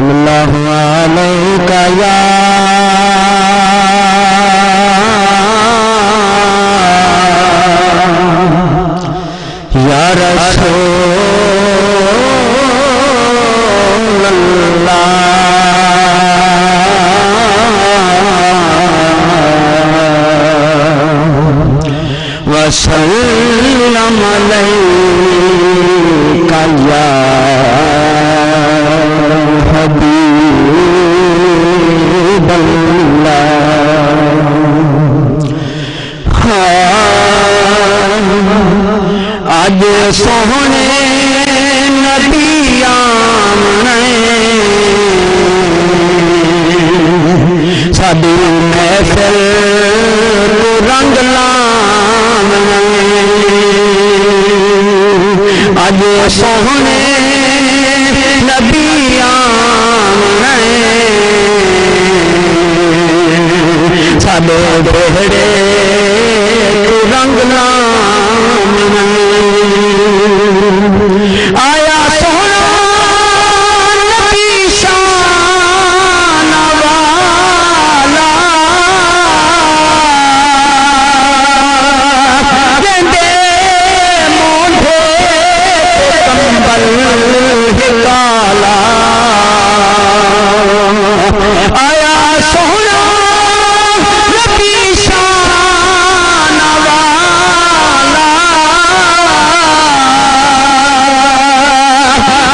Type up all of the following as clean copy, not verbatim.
اللہ علیہ یا رسول اللہ وسلم علیکہ یا حبیب اللہ آج سونے نبی آمنے ساڈی محفل کو رنگ لامنے آج سونے نبی آمنے ساڈے بہڑے کو رنگ لامنے آیا سونا نبی شان والا کہندے مونڈے کمبل کالا آیا سونا نبی شان والا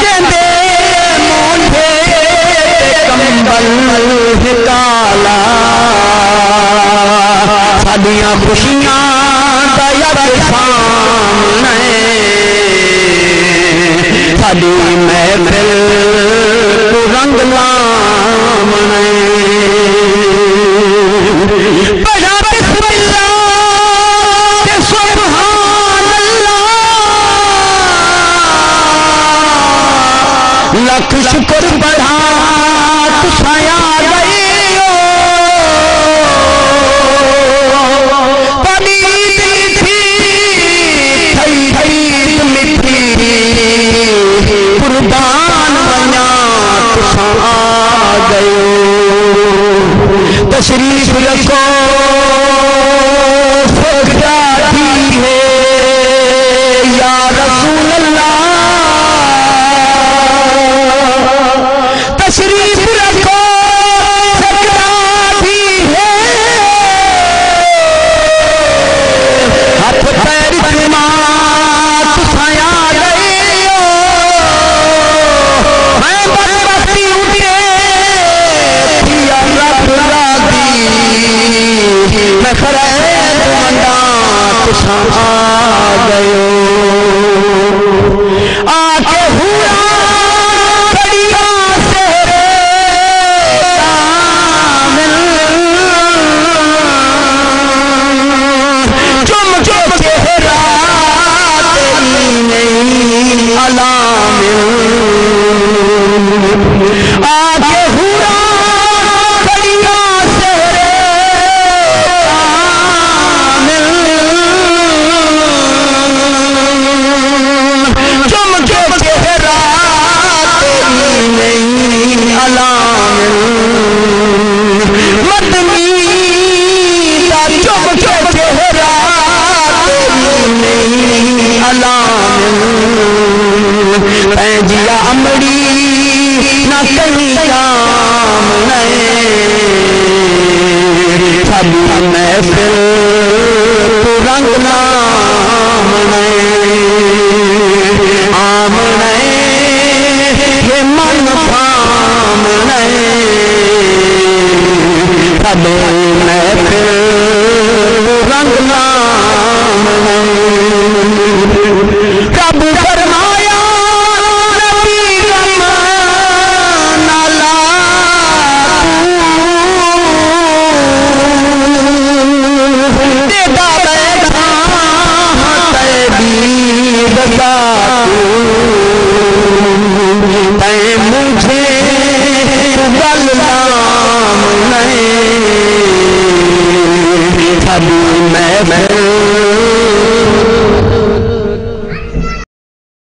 کہندے مونڈے کمبل کالا ساڈیاں خوشیاں دا یک سامنے ساڈی محفل کو رنگ لامنے بڑا بسم اللہ تے سبحان اللہ لکھ شکر بڑھا تساں آ گئی قربان بنا تساں آ گئے تشریف رکھو سجادی ہے یا رسول اللہ تشریف رکھو سجادی ہے ہاتھ پیر جما تساں آ گئے میں بستی اٹھے پیا رب راضی میں خرے بندہ تساں آ گئے آ کے ہورا کڑیا سہرے کامل چم چم چہرہ تیری نہیں علامل آگے ہورا کڑیا سہرے کامل چم چم چہرہ تیری نہیں علامل مدنی کا چم چم چہرہ تیری نہیں علامل جیا امڑی نہ کہیں کام نہیں ساڈی محفل کو رنگ نہ